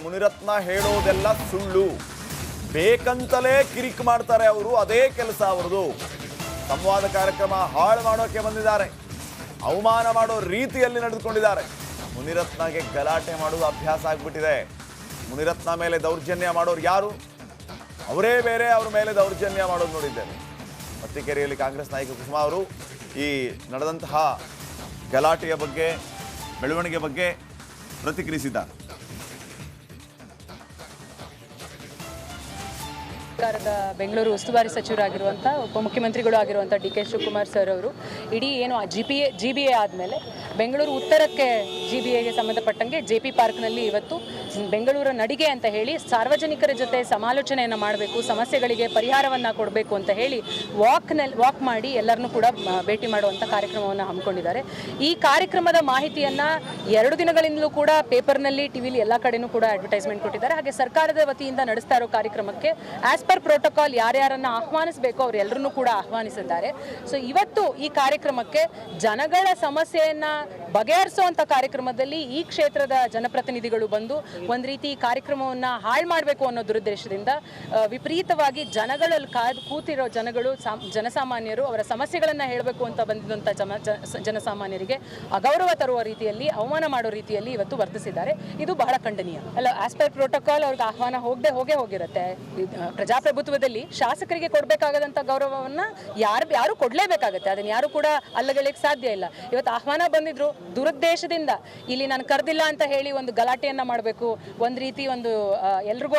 ಮುನಿರತ್ನ ಹೇಳೋದೆಲ್ಲ ಸುಳ್ಳು, ಬೇಕಂತಲೇ ಕಿರಿಕ್ ಮಾಡ್ತಾರೆ ಅವರು, ಅದೇ ಕೆಲಸ ಅವರದು. ಸಂವಾದ ಕಾರ್ಯಕ್ರಮ ಹಾಳು ಮಾಡೋಕೆ ಬಂದಿದ್ದಾರೆ, ಅವಮಾನ ಮಾಡೋ ರೀತಿಯಲ್ಲಿ ನಡೆದುಕೊಂಡಿದ್ದಾರೆ. ಮುನಿರತ್ನಗೆ ಗಲಾಟೆ ಮಾಡೋದು ಅಭ್ಯಾಸ ಆಗ್ಬಿಟ್ಟಿದೆ. ಮುನಿರತ್ನ ಮೇಲೆ ದೌರ್ಜನ್ಯ ಮಾಡೋರು ಯಾರು? ಅವರೇ ಬೇರೆ, ಅವ್ರ ಮೇಲೆ ದೌರ್ಜನ್ಯ ಮಾಡೋದು ನೋಡಿದ್ದೇವೆ. ಮತ್ತಿಕೆರೆಯಲ್ಲಿ ಕಾಂಗ್ರೆಸ್ ನಾಯಕ ಕುಸುಮಾ ಅವರು ಈ ನಡೆದಂತಹ ಗಲಾಟೆಯ ಬಗ್ಗೆ, ಬೆಳವಣಿಗೆ ಬಗ್ಗೆ ಪ್ರತಿಕ್ರಿಯಿಸಿದ್ದಾರೆ. ಸರ್ಕಾರದ ಬೆಂಗಳೂರು ಉಸ್ತುವಾರಿ ಸಚಿವರಾಗಿರುವಂಥ ಉಪಮುಖ್ಯಮಂತ್ರಿಗಳು ಆಗಿರುವಂಥ ಡಿ.ಕೆ. ಶಿವಕುಮಾರ್ ಸರ್ ಅವರು ಇಡೀ ಏನು ಜಿ.ಬಿ.ಎ ಆದಮೇಲೆ ಬೆಂಗಳೂರು ಉತ್ತರಕ್ಕೆ ಜಿ.ಬಿ.ಎಗೆ ಸಂಬಂಧಪಟ್ಟಂಗೆ ಜೆ.ಪಿ. ಪಾರ್ಕ್ನಲ್ಲಿ ಇವತ್ತು ಬೆಂಗಳೂರ ನಡಿಗೆ ಅಂತ ಹೇಳಿ ಸಾರ್ವಜನಿಕರ ಜೊತೆ ಸಮಾಲೋಚನೆಯನ್ನು ಮಾಡಬೇಕು, ಸಮಸ್ಯೆಗಳಿಗೆ ಪರಿಹಾರವನ್ನು ಕೊಡಬೇಕು ಅಂತ ಹೇಳಿ ವಾಕ್ ಮಾಡಿ ಎಲ್ಲರನ್ನೂ ಕೂಡ ಭೇಟಿ ಮಾಡುವಂಥ ಕಾರ್ಯಕ್ರಮವನ್ನು ಹಮ್ಮಿಕೊಂಡಿದ್ದಾರೆ. ಈ ಕಾರ್ಯಕ್ರಮದ ಮಾಹಿತಿಯನ್ನು 2 ದಿನಗಳಿಂದಲೂ ಕೂಡ ಪೇಪರ್ನಲ್ಲಿ, ಟಿವಿಲಿ ಎಲ್ಲ ಕಡೆನೂ ಕೂಡ ಅಡ್ವರ್ಟೈಸ್ಮೆಂಟ್ ಕೊಟ್ಟಿದ್ದಾರೆ. ಹಾಗೆ ಸರ್ಕಾರದ ವತಿಯಿಂದ ನಡೆಸ್ತಾ ಇರೋ ಕಾರ್ಯಕ್ರಮಕ್ಕೆ ಆಸ್ ಪರ್ ಪ್ರೋಟೋಕಾಲ್ ಯಾರ್ಯಾರನ್ನ ಆಹ್ವಾನಿಸಬೇಕು ಅವರೆಲ್ಲರನ್ನೂ ಕೂಡ ಆಹ್ವಾನಿಸಿದ್ದಾರೆ. ಸೊ ಇವತ್ತು ಈ ಕಾರ್ಯಕ್ರಮಕ್ಕೆ ಜನಗಳ ಸಮಸ್ಯೆಯನ್ನ ಬಗೆಹರಿಸುವಂಥ ಕಾರ್ಯಕ್ರಮದಲ್ಲಿ ಈ ಕ್ಷೇತ್ರದ ಜನಪ್ರತಿನಿಧಿಗಳು ಬಂದು ಒಂದು ರೀತಿ ಈ ಕಾರ್ಯಕ್ರಮವನ್ನು ಹಾಳು ಮಾಡಬೇಕು ಅನ್ನೋ ದುರುದ್ದೇಶದಿಂದ ವಿಪರೀತವಾಗಿ ಜನಗಳಲ್ಲಿ ಕೂತಿರೋ ಜನಸಾಮಾನ್ಯರು ಅವರ ಸಮಸ್ಯೆಗಳನ್ನು ಹೇಳಬೇಕು ಅಂತ ಬಂದಿದ್ದಂಥ ಜನಸಾಮಾನ್ಯರಿಗೆ ಅಗೌರವ ತರುವ ರೀತಿಯಲ್ಲಿ, ಅವಮಾನ ಮಾಡೋ ರೀತಿಯಲ್ಲಿ ಇವತ್ತು ವರ್ತಿಸಿದ್ದಾರೆ. ಇದು ಬಹಳ ಖಂಡನೀಯ. ಅಲ್ಲ, ಆಸ್ ಪರ್ ಪ್ರೋಟೋಕಾಲ್ ಅವ್ರಿಗೆ ಆಹ್ವಾನ ಹೋಗಿರುತ್ತೆ. ಪ್ರಜಾಪ್ರಭುತ್ವದಲ್ಲಿ ಶಾಸಕರಿಗೆ ಕೊಡಬೇಕಾಗದಂಥ ಗೌರವವನ್ನು ಯಾರು ಕೊಡಲೇಬೇಕಾಗತ್ತೆ. ಅದನ್ನು ಯಾರು ಕೂಡ ಅಲ್ಲಗಳಿಗೆ ಸಾಧ್ಯ ಇಲ್ಲ. ಇವತ್ತು ಆಹ್ವಾನ ಬಂದಿದ್ರು ದುರುದ್ದೇಶದಿಂದ, ಇಲ್ಲಿ ನಾನು ಕರೆದಿಲ್ಲ ಅಂತ ಹೇಳಿ ಒಂದು ಗಲಾಟೆಯನ್ನು ಮಾಡಬೇಕು, ಒಂದು ರೀತಿ ಎಲ್ರಿಗೂ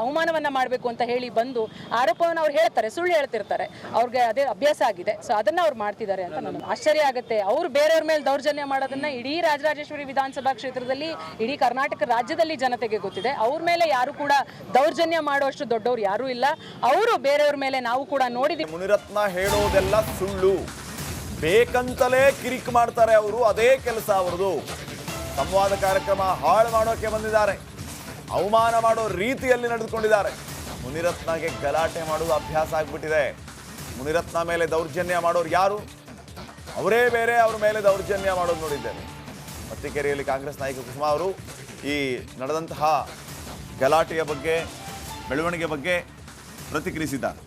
ಅವಮಾನವನ್ನು ಮಾಡಬೇಕು ಅಂತ ಹೇಳಿ ಬಂದು ಆರೋಪವನ್ನು ಅವ್ರು ಹೇಳ್ತಾರೆ, ಸುಳ್ಳು ಹೇಳ್ತಿರ್ತಾರೆ. ಅವ್ರಿಗೆ ಅದೇ ಅಭ್ಯಾಸ ಆಗಿದೆ. ಸೊ ಅದನ್ನು ಅವ್ರು ಮಾಡ್ತಿದ್ದಾರೆ ಅಂತ ನನಗೆ ಆಶ್ಚರ್ಯ ಆಗುತ್ತೆ. ಅವ್ರು ಬೇರೆಯವ್ರ ಮೇಲೆ ದೌರ್ಜನ್ಯ ಮಾಡೋದನ್ನ ಇಡೀ ರಾಜರಾಜೇಶ್ವರಿ ವಿಧಾನಸಭಾ ಕ್ಷೇತ್ರದಲ್ಲಿ, ಇಡೀ ಕರ್ನಾಟಕ ರಾಜ್ಯದಲ್ಲಿ ಜನತೆಗೆ ಗೊತ್ತಿದೆ. ಅವ್ರ ಮೇಲೆ ಯಾರು ಕೂಡ ದೌರ್ಜನ್ಯ ಮಾಡುವಷ್ಟು ದೊಡ್ಡವ್ರು ಯಾರೂ ಇಲ್ಲ. ಅವರು ಬೇರೆಯವ್ರ ಮೇಲೆ ನಾವು ಕೂಡ ನೋಡಿದ್ದೀವಿ. ಮುನಿರತ್ನ ಹೇಳೋದೆಲ್ಲ ಸುಳ್ಳು, ಬೇಕಂತಲೇ ಕಿರಿಕ್ ಮಾಡ್ತಾರೆ ಅವರು, ಅದೇ ಕೆಲಸ ಅವರದು. ಸಂವಾದ ಕಾರ್ಯಕ್ರಮ ಹಾಳು ಮಾಡೋಕೆ ಬಂದಿದ್ದಾರೆ, ಅವಮಾನ ಮಾಡೋ ರೀತಿಯಲ್ಲಿ ನಡೆದುಕೊಂಡಿದ್ದಾರೆ. ಮುನಿರತ್ನಗೆ ಗಲಾಟೆ ಮಾಡೋದು ಅಭ್ಯಾಸ ಆಗ್ಬಿಟ್ಟಿದೆ. ಮುನಿರತ್ನ ಮೇಲೆ ದೌರ್ಜನ್ಯ ಮಾಡೋರು ಯಾರು? ಅವರೇ ಬೇರೆ, ಅವ್ರ ಮೇಲೆ ದೌರ್ಜನ್ಯ ಮಾಡೋದು ನೋಡಿದ್ದೇವೆ. ಮತ್ತಿಕೆರೆಯಲ್ಲಿ ಕಾಂಗ್ರೆಸ್ ನಾಯಕ ಕುಸುಮಾ ಅವರು ಈ ನಡೆದಂತಹ ಗಲಾಟೆಯ ಬಗ್ಗೆ, ಬೆಳವಣಿಗೆ ಬಗ್ಗೆ ಪ್ರತಿಕ್ರಿಯಿಸಿದ್ದಾರೆ.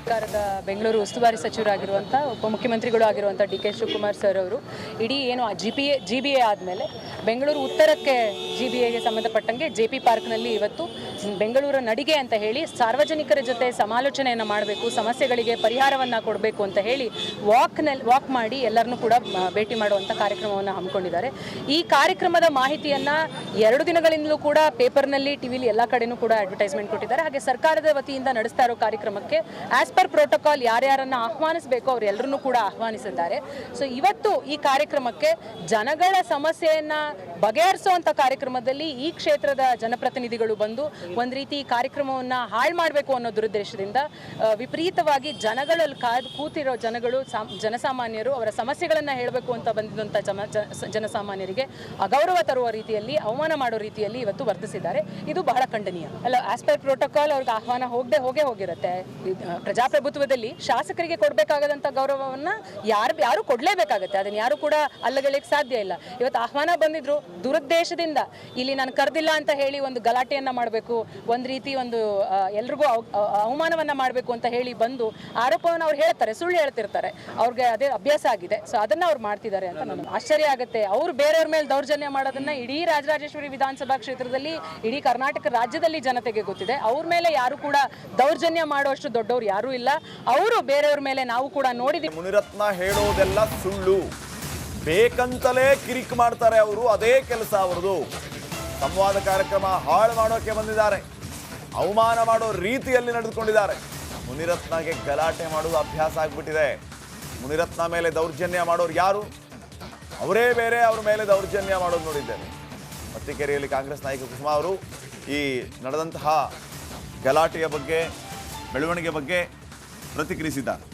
ಸರ್ಕಾರದ ಬೆಂಗಳೂರು ಉಸ್ತುವಾರಿ ಸಚಿವರಾಗಿರುವಂಥ ಉಪಮುಖ್ಯಮಂತ್ರಿಗಳು ಆಗಿರುವಂಥ ಡಿ.ಕೆ. ಶಿವಕುಮಾರ್ ಸರ್ ಅವರು ಇಡೀ ಏನು ಜಿ.ಬಿ.ಎ ಆದಮೇಲೆ ಬೆಂಗಳೂರು ಉತ್ತರಕ್ಕೆ ಜಿ.ಬಿ.ಎಗೆ ಸಂಬಂಧಪಟ್ಟಂಗೆ ಜೆ.ಪಿ. ಪಾರ್ಕ್ನಲ್ಲಿ ಇವತ್ತು ಬೆಂಗಳೂರ ನಡಿಗೆ ಅಂತ ಹೇಳಿ ಸಾರ್ವಜನಿಕರ ಜೊತೆ ಸಮಾಲೋಚನೆಯನ್ನು ಮಾಡಬೇಕು, ಸಮಸ್ಯೆಗಳಿಗೆ ಪರಿಹಾರವನ್ನು ಕೊಡಬೇಕು ಅಂತ ಹೇಳಿ ವಾಕ್ ಮಾಡಿ ಎಲ್ಲರನ್ನೂ ಕೂಡ ಭೇಟಿ ಮಾಡುವಂಥ ಕಾರ್ಯಕ್ರಮವನ್ನು ಹಮ್ಮಿಕೊಂಡಿದ್ದಾರೆ. ಈ ಕಾರ್ಯಕ್ರಮದ ಮಾಹಿತಿಯನ್ನು 2 ದಿನಗಳಿಂದಲೂ ಕೂಡ ಪೇಪರ್ನಲ್ಲಿ, ಟಿವಿಲಿ ಎಲ್ಲ ಕಡೆನೂ ಕೂಡ ಅಡ್ವರ್ಟೈಸ್ಮೆಂಟ್ ಕೊಟ್ಟಿದ್ದಾರೆ. ಹಾಗೆ ಸರ್ಕಾರದ ವತಿಯಿಂದ ನಡೆಸ್ತಾ ಇರೋ ಕಾರ್ಯಕ್ರಮಕ್ಕೆ ಆಸ್ ಪರ್ ಪ್ರೋಟೋಕಾಲ್ ಯಾರ್ಯಾರನ್ನ ಆಹ್ವಾನಿಸಬೇಕು ಅವರೆಲ್ಲರನ್ನೂ ಕೂಡ ಆಹ್ವಾನಿಸಿದ್ದಾರೆ. ಸೊ ಇವತ್ತು ಈ ಕಾರ್ಯಕ್ರಮಕ್ಕೆ ಜನಗಳ ಸಮಸ್ಯೆಯನ್ನ ಬಗೆಹರಿಸುವಂಥ ಕಾರ್ಯಕ್ರಮದಲ್ಲಿ ಈ ಕ್ಷೇತ್ರದ ಜನಪ್ರತಿನಿಧಿಗಳು ಬಂದು ಒಂದು ರೀತಿ ಈ ಕಾರ್ಯಕ್ರಮವನ್ನು ಹಾಳು ಮಾಡಬೇಕು ಅನ್ನೋ ದುರುದ್ದೇಶದಿಂದ ವಿಪರೀತವಾಗಿ ಜನಗಳಲ್ಲಿ ಕೂತಿರೋ ಜನಸಾಮಾನ್ಯರು ಅವರ ಸಮಸ್ಯೆಗಳನ್ನು ಹೇಳಬೇಕು ಅಂತ ಬಂದಿದ್ದಂಥ ಜನಸಾಮಾನ್ಯರಿಗೆ ಅಗೌರವ ತರುವ ರೀತಿಯಲ್ಲಿ, ಅವಮಾನ ಮಾಡೋ ರೀತಿಯಲ್ಲಿ ಇವತ್ತು ವರ್ತಿಸಿದ್ದಾರೆ. ಇದು ಬಹಳ ಖಂಡನೀಯ. ಅಲ್ಲ, ಆಸ್ ಪರ್ ಪ್ರೋಟೋಕಾಲ್ ಅವ್ರಿಗೆ ಆಹ್ವಾನ ಹೋಗಿರುತ್ತೆ. ಪ್ರಜಾಪ್ರಭುತ್ವದಲ್ಲಿ ಶಾಸಕರಿಗೆ ಕೊಡಬೇಕಾಗದಂಥ ಗೌರವವನ್ನು ಯಾರು ಕೊಡಲೇಬೇಕಾಗತ್ತೆ. ಅದನ್ನು ಯಾರು ಕೂಡ ಅಲ್ಲಗಳಿಗೆ ಸಾಧ್ಯ ಇಲ್ಲ. ಇವತ್ತು ಆಹ್ವಾನ ಬಂದಿದ್ರು ದುರುದ್ದೇಶದಿಂದ, ಇಲ್ಲಿ ನಾನು ಕರೆದಿಲ್ಲ ಅಂತ ಹೇಳಿ ಒಂದು ಗಲಾಟೆಯನ್ನು ಮಾಡಬೇಕು, ಒಂದು ರೀತಿ ಎಲ್ರಿಗೂ ಅವಮಾನವನ್ನು ಮಾಡಬೇಕು ಅಂತ ಹೇಳಿ ಬಂದು ಆರೋಪವನ್ನು ಅವ್ರು ಹೇಳ್ತಾರೆ, ಸುಳ್ಳು ಹೇಳ್ತಿರ್ತಾರೆ. ಅವ್ರಿಗೆ ಅದೇ ಅಭ್ಯಾಸ ಆಗಿದೆ. ಸೊ ಅದನ್ನು ಅವ್ರು ಮಾಡ್ತಿದ್ದಾರೆ ಅಂತ ನನಗೆ ಆಶ್ಚರ್ಯ ಆಗುತ್ತೆ. ಅವ್ರು ಬೇರೆಯವ್ರ ಮೇಲೆ ದೌರ್ಜನ್ಯ ಮಾಡೋದನ್ನ ಇಡೀ ರಾಜರಾಜೇಶ್ವರಿ ವಿಧಾನಸಭಾ ಕ್ಷೇತ್ರದಲ್ಲಿ, ಇಡೀ ಕರ್ನಾಟಕ ರಾಜ್ಯದಲ್ಲಿ ಜನತೆಗೆ ಗೊತ್ತಿದೆ. ಅವ್ರ ಮೇಲೆ ಯಾರು ಕೂಡ ದೌರ್ಜನ್ಯ ಮಾಡುವಷ್ಟು ದೊಡ್ಡವ್ರು ಯಾರೂ ಇಲ್ಲ. ಅವರು ಬೇರೆಯವ್ರ ಮೇಲೆ ನಾವು ಕೂಡ ನೋಡಿದ್ದೀವಿ. ಮುನಿರತ್ನ ಹೇಳೋದೆಲ್ಲ ಸುಳ್ಳು, ಬೇಕಂತಲೇ ಕಿರಿಕ್ ಮಾಡ್ತಾರೆ ಅವರು, ಅದೇ ಕೆಲಸ ಅವರದು. ಸಂವಾದ ಕಾರ್ಯಕ್ರಮ ಹಾಳು ಮಾಡೋಕೆ ಬಂದಿದ್ದಾರೆ, ಅವಮಾನ ಮಾಡೋ ರೀತಿಯಲ್ಲಿ ನಡೆದುಕೊಂಡಿದ್ದಾರೆ. ಮುನಿರತ್ನಗೆ ಗಲಾಟೆ ಮಾಡೋದು ಅಭ್ಯಾಸ ಆಗ್ಬಿಟ್ಟಿದೆ. ಮುನಿರತ್ನ ಮೇಲೆ ದೌರ್ಜನ್ಯ ಮಾಡೋರು ಯಾರು? ಅವರೇ ಬೇರೆ, ಅವ್ರ ಮೇಲೆ ದೌರ್ಜನ್ಯ ಮಾಡೋದು ನೋಡಿದ್ದೇವೆ. ಮತ್ತಿಕೆರೆಯಲ್ಲಿ ಕಾಂಗ್ರೆಸ್ ನಾಯಕ ಕುಸುಮಾ ಅವರು ಈ ನಡೆದಂತಹ ಗಲಾಟೆಯ ಬಗ್ಗೆ, ಬೆಳವಣಿಗೆ ಬಗ್ಗೆ ಪ್ರತಿಕ್ರಿಯಿಸಿದ್ದಾರೆ.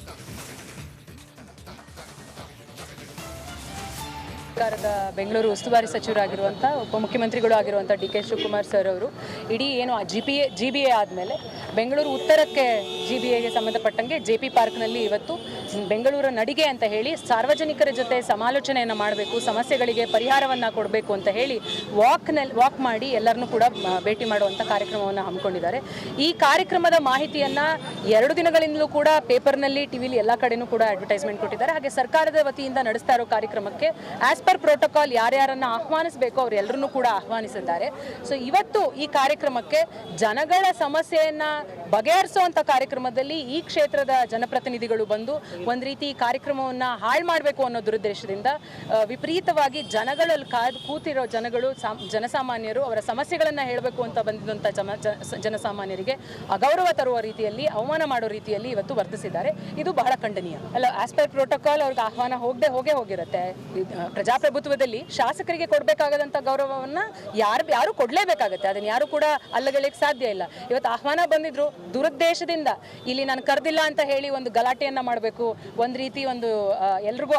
ಸರ್ಕಾರದ ಬೆಂಗಳೂರು ಉಸ್ತುವಾರಿ ಸಚಿವರಾಗಿರುವಂಥ ಉಪಮುಖ್ಯಮಂತ್ರಿಗಳು ಆಗಿರುವಂಥ ಡಿ.ಕೆ. ಶಿವಕುಮಾರ್ ಸರ್ ಅವರು ಇಡೀ ಏನು ಜಿ.ಬಿ.ಎ ಆದಮೇಲೆ ಬೆಂಗಳೂರು ಉತ್ತರಕ್ಕೆ GBAಗೆ ಸಂಬಂಧಪಟ್ಟಂಗೆ JP ಪಾರ್ಕ್ನಲ್ಲಿ ಇವತ್ತು ಬೆಂಗಳೂರು ನಡಿಗೆ ಅಂತ ಹೇಳಿ ಸಾರ್ವಜನಿಕರ ಜೊತೆ ಸಮಾಲೋಚನೆಯನ್ನು ಮಾಡಬೇಕು, ಸಮಸ್ಯೆಗಳಿಗೆ ಪರಿಹಾರವನ್ನು ಕೊಡಬೇಕು ಅಂತ ಹೇಳಿ ವಾಕ್ ಮಾಡಿ ಎಲ್ಲರನ್ನೂ ಕೂಡ ಭೇಟಿ ಮಾಡುವಂಥ ಕಾರ್ಯಕ್ರಮವನ್ನು ಹಮ್ಮಿಕೊಂಡಿದ್ದಾರೆ. ಈ ಕಾರ್ಯಕ್ರಮದ ಮಾಹಿತಿಯನ್ನು 2 ದಿನಗಳಿಂದಲೂ ಕೂಡ ಪೇಪರ್ನಲ್ಲಿ, ಟಿವಿಲಿ ಎಲ್ಲ ಕಡೆನೂ ಕೂಡ ಅಡ್ವರ್ಟೈಸ್ಮೆಂಟ್ ಕೊಟ್ಟಿದ್ದಾರೆ. ಹಾಗೆ ಸರ್ಕಾರದ ವತಿಯಿಂದ ನಡೆಸ್ತಾ ಇರೋ ಕಾರ್ಯಕ್ರಮಕ್ಕೆ ಆಸ್ ಪರ್ ಪ್ರೋಟೋಕಾಲ್ ಯಾರ್ಯಾರನ್ನು ಆಹ್ವಾನಿಸಬೇಕು ಅವರೆಲ್ಲರನ್ನೂ ಕೂಡ ಆಹ್ವಾನಿಸಿದ್ದಾರೆ. ಸೊ ಇವತ್ತು ಈ ಕಾರ್ಯಕ್ರಮಕ್ಕೆ ಜನಗಳ ಸಮಸ್ಯೆಯನ್ನು ಬಗೆಹರಿಸುವಂಥ ಕಾರ್ಯಕ್ರಮದಲ್ಲಿ ಈ ಕ್ಷೇತ್ರದ ಜನಪ್ರತಿನಿಧಿಗಳು ಬಂದು ಒಂದು ರೀತಿ ಈ ಕಾರ್ಯಕ್ರಮವನ್ನು ಹಾಳು ಮಾಡಬೇಕು ಅನ್ನೋ ದುರುದ್ದೇಶದಿಂದ ವಿಪರೀತವಾಗಿ ಜನಗಳಲ್ಲಿ ಕೂತಿರೋ ಜನಗಳು, ಜನಸಾಮಾನ್ಯರು ಅವರ ಸಮಸ್ಯೆಗಳನ್ನು ಹೇಳಬೇಕು ಅಂತ ಬಂದಿದ್ದಂಥ ಜನಸಾಮಾನ್ಯರಿಗೆ ಅಗೌರವ ತರುವ ರೀತಿಯಲ್ಲಿ, ಅವಮಾನ ಮಾಡೋ ರೀತಿಯಲ್ಲಿ ಇವತ್ತು ವರ್ತಿಸಿದ್ದಾರೆ. ಇದು ಬಹಳ ಖಂಡನೀಯ. ಅಲ್ಲ, ಆಸ್ ಪರ್ ಪ್ರೋಟೋಕಾಲ್ ಅವ್ರಿಗೆ ಆಹ್ವಾನ ಹೋಗಿರುತ್ತೆ. ಪ್ರಜಾಪ್ರಭುತ್ವದಲ್ಲಿ ಶಾಸಕರಿಗೆ ಕೊಡಬೇಕಾಗದಂಥ ಗೌರವವನ್ನು ಯಾರು ಕೊಡಲೇಬೇಕಾಗತ್ತೆ. ಅದನ್ನು ಯಾರು ಕೂಡ ಅಲ್ಲಗಳಿಗೆ ಸಾಧ್ಯ ಇಲ್ಲ. ಇವತ್ತು ಆಹ್ವಾನ ಬಂದಿದ್ರು ದುರುದ್ದೇಶದಿಂದ, ಇಲ್ಲಿ ನಾನು ಕರೆದಿಲ್ಲ ಅಂತ ಹೇಳಿ ಒಂದು ಗಲಾಟೆಯನ್ನ ಮಾಡಬೇಕು, ಒಂದು ರೀತಿ ಎಲ್ರಿಗೂ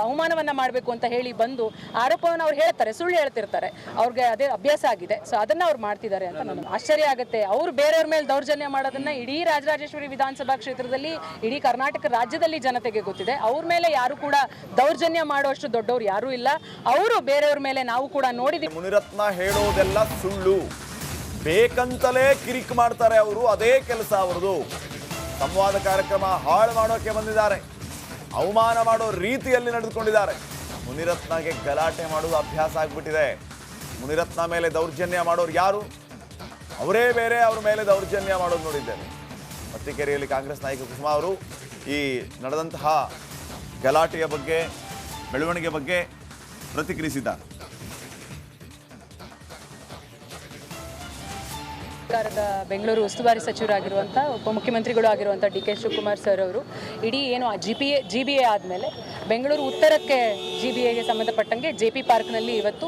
ಅವಮಾನವನ್ನ ಮಾಡಬೇಕು ಅಂತ ಹೇಳಿ ಬಂದು ಆರೋಪವನ್ನು ಅವ್ರು ಹೇಳ್ತಾರೆ, ಸುಳ್ಳು ಹೇಳ್ತಿರ್ತಾರೆ. ಅವ್ರಿಗೆ ಅದೇ ಅಭ್ಯಾಸ ಆಗಿದೆ. ಸೊ ಅದನ್ನ ಅವ್ರು ಮಾಡ್ತಿದ್ದಾರೆ ಅಂತ ನನಗೆ ಆಶ್ಚರ್ಯ ಆಗುತ್ತೆ. ಅವ್ರು ಬೇರೆಯವ್ರ ಮೇಲೆ ದೌರ್ಜನ್ಯ ಮಾಡೋದನ್ನ ಇಡೀ ರಾಜರಾಜೇಶ್ವರಿ ವಿಧಾನಸಭಾ ಕ್ಷೇತ್ರದಲ್ಲಿ, ಇಡೀ ಕರ್ನಾಟಕ ರಾಜ್ಯದಲ್ಲಿ ಜನತೆಗೆ ಗೊತ್ತಿದೆ. ಅವ್ರ ಮೇಲೆ ಯಾರು ಕೂಡ ದೌರ್ಜನ್ಯ ಮಾಡುವಷ್ಟು ದೊಡ್ಡವ್ರು ಯಾರೂ ಇಲ್ಲ. ಅವರು ಬೇರೆಯವ್ರ ಮೇಲೆ ನಾವು ಕೂಡ ನೋಡಿದ್ದೀವಿ. ಮುನಿರತ್ನ ಹೇಳೋದೆಲ್ಲ ಸುಳ್ಳು, ಬೇಕಂತಲೇ ಕಿರಿಕ್ ಮಾಡ್ತಾರೆ ಅವರು. ಅದೇ ಕೆಲಸ ಅವರದು. ಸಂವಾದ ಕಾರ್ಯಕ್ರಮ ಹಾಳು ಮಾಡೋಕೆ ಬಂದಿದ್ದಾರೆ, ಅವಮಾನ ಮಾಡೋ ರೀತಿಯಲ್ಲಿ ನಡೆದುಕೊಂಡಿದ್ದಾರೆ. ಮುನಿರತ್ನಗೆ ಗಲಾಟೆ ಮಾಡೋದು ಅಭ್ಯಾಸ ಆಗ್ಬಿಟ್ಟಿದೆ. ಮುನಿರತ್ನ ಮೇಲೆ ದೌರ್ಜನ್ಯ ಮಾಡೋರು ಯಾರು? ಅವರೇ ಬೇರೆ, ಅವ್ರ ಮೇಲೆ ದೌರ್ಜನ್ಯ ಮಾಡೋದು ನೋಡಿದ್ದೇವೆ. ಮತ್ತಿಕೆರೆಯಲ್ಲಿ ಕಾಂಗ್ರೆಸ್ ನಾಯಕ ಕುಸುಮಾ ಅವರು ಈ ನಡೆದಂತಹ ಗಲಾಟೆಯ ಬಗ್ಗೆ, ಬೆಳವಣಿಗೆ ಬಗ್ಗೆ ಪ್ರತಿಕ್ರಿಯಿಸಿದ್ದಾರೆ. ಸರ್ಕಾರದ ಬೆಂಗಳೂರು ಉಸ್ತುವಾರಿ ಸಚಿವರಾಗಿರುವಂಥ ಉಪಮುಖ್ಯಮಂತ್ರಿಗಳು ಆಗಿರುವಂಥ DK ಶಿವಕುಮಾರ್ ಸರ್ ಅವರು ಇಡೀ ಏನು GBA ಆದಮೇಲೆ ಬೆಂಗಳೂರು ಉತ್ತರಕ್ಕೆ GBAಗೆ ಸಂಬಂಧಪಟ್ಟಂಗೆ JP ಪಾರ್ಕ್ನಲ್ಲಿ ಇವತ್ತು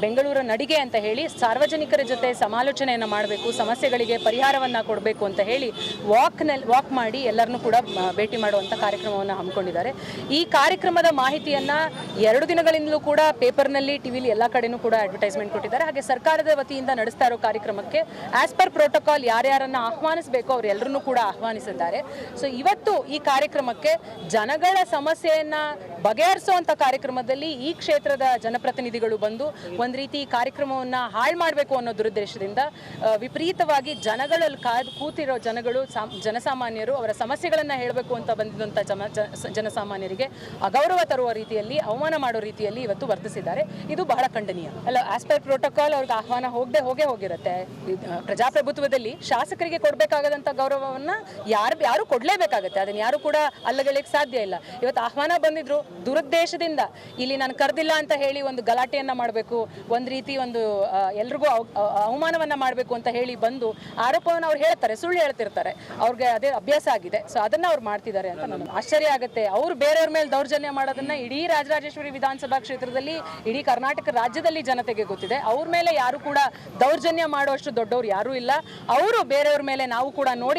ಬೆಂಗಳೂರು ನಡಿಗೆ ಅಂತ ಹೇಳಿ ಸಾರ್ವಜನಿಕರ ಜೊತೆ ಸಮಾಲೋಚನೆಯನ್ನು ಮಾಡಬೇಕು, ಸಮಸ್ಯೆಗಳಿಗೆ ಪರಿಹಾರವನ್ನು ಕೊಡಬೇಕು ಅಂತ ಹೇಳಿ ವಾಕ್ ಮಾಡಿ ಎಲ್ಲರನ್ನೂ ಕೂಡ ಭೇಟಿ ಮಾಡುವಂಥ ಕಾರ್ಯಕ್ರಮವನ್ನು ಹಮ್ಮಿಕೊಂಡಿದ್ದಾರೆ. ಈ ಕಾರ್ಯಕ್ರಮದ ಮಾಹಿತಿಯನ್ನು 2 ದಿನಗಳಿಂದಲೂ ಕೂಡ ಪೇಪರ್ನಲ್ಲಿ, ಟಿವಿಲಿ ಎಲ್ಲ ಕಡೆನೂ ಕೂಡ ಅಡ್ವರ್ಟೈಸ್ಮೆಂಟ್ ಕೊಟ್ಟಿದ್ದಾರೆ. ಹಾಗೆ ಸರ್ಕಾರದ ವತಿಯಿಂದ ನಡೆಸ್ತಾ ಇರೋ ಕಾರ್ಯಕ್ರಮಕ್ಕೆ ಆಸ್ ಪರ್ ಪ್ರೋಟೋಕಾಲ್ ಯಾರ್ಯಾರನ್ನು ಆಹ್ವಾನಿಸಬೇಕು ಅವರೆಲ್ಲರನ್ನೂ ಕೂಡ ಆಹ್ವಾನಿಸಿದ್ದಾರೆ. ಸೊ ಇವತ್ತು ಈ ಕಾರ್ಯಕ್ರಮಕ್ಕೆ ಜನಗಳ ಸಮಸ್ಯೆಯನ್ನು ಬಗೆಹರಿಸುವಂಥ ಕಾರ್ಯಕ್ರಮದಲ್ಲಿ ಈ ಕ್ಷೇತ್ರದ ಜನಪ್ರತಿನಿಧಿಗಳು ಬಂದು ಒಂದು ರೀತಿ ಈ ಕಾರ್ಯಕ್ರಮವನ್ನು ಹಾಳು ಮಾಡಬೇಕು ಅನ್ನೋ ದುರುದ್ದೇಶದಿಂದ ವಿಪರೀತವಾಗಿ ಜನಗಳಲ್ಲಿ ಕೂತಿರೋ ಜನಗಳು, ಜನಸಾಮಾನ್ಯರು ಅವರ ಸಮಸ್ಯೆಗಳನ್ನು ಹೇಳಬೇಕು ಅಂತ ಬಂದಿದ್ದಂಥ ಜನಸಾಮಾನ್ಯರಿಗೆ ಅಗೌರವ ತರುವ ರೀತಿಯಲ್ಲಿ, ಅವಮಾನ ಮಾಡೋ ರೀತಿಯಲ್ಲಿ ಇವತ್ತು ವರ್ತಿಸಿದ್ದಾರೆ. ಇದು ಬಹಳ ಖಂಡನೀಯ. ಅಲ್ಲ, ಆಸ್ ಪರ್ ಪ್ರೋಟೋಕಾಲ್ ಅವ್ರಿಗೆ ಆಹ್ವಾನ ಹೋಗಿರುತ್ತೆ. ಪ್ರಜಾಪ್ರಭುತ್ವದಲ್ಲಿ ಶಾಸಕರಿಗೆ ಕೊಡಬೇಕಾಗದಂಥ ಗೌರವವನ್ನು ಯಾರು ಕೊಡಲೇಬೇಕಾಗತ್ತೆ. ಅದನ್ನು ಯಾರು ಕೂಡ ಅಲ್ಲಗಳಿಗೆ ಸಾಧ್ಯ ಇಲ್ಲ. ಇವತ್ತು ಆಹ್ವಾನ ಬಂದಿದ್ರು ದುರುದ್ದೇಶದಿಂದ, ಇಲ್ಲಿ ನಾನು ಕರೆದಿಲ್ಲ ಅಂತ ಹೇಳಿ ಒಂದು ಗಲಾಟೆಯನ್ನ ಮಾಡಬೇಕು, ಒಂದು ರೀತಿ ಎಲ್ರಿಗೂ ಅವಮಾನವನ್ನ ಮಾಡಬೇಕು ಅಂತ ಹೇಳಿ ಬಂದು ಆರೋಪವನ್ನು ಅವ್ರು ಹೇಳ್ತಾರೆ, ಸುಳ್ಳು ಹೇಳ್ತಿರ್ತಾರೆ. ಅವ್ರಿಗೆ ಅದೇ ಅಭ್ಯಾಸ ಆಗಿದೆ. ಸೊ ಅದನ್ನ ಅವ್ರು ಮಾಡ್ತಿದ್ದಾರೆ ಅಂತ ನನಗೆ ಆಶ್ಚರ್ಯ ಆಗುತ್ತೆ. ಅವ್ರು ಬೇರೆಯವ್ರ ಮೇಲೆ ದೌರ್ಜನ್ಯ ಮಾಡೋದನ್ನ ಇಡೀ ರಾಜರಾಜೇಶ್ವರಿ ವಿಧಾನಸಭಾ ಕ್ಷೇತ್ರದಲ್ಲಿ, ಇಡೀ ಕರ್ನಾಟಕ ರಾಜ್ಯದಲ್ಲಿ ಜನತೆಗೆ ಗೊತ್ತಿದೆ. ಅವ್ರ ಮೇಲೆ ಯಾರು ಕೂಡ ದೌರ್ಜನ್ಯ ಮಾಡುವಷ್ಟು ದೊಡ್ಡವ್ರು ಯಾರೂ ಇಲ್ಲ. ಅವರು ಬೇರೆಯವ್ರ ಮೇಲೆ ನಾವು ಕೂಡ ನೋಡಿ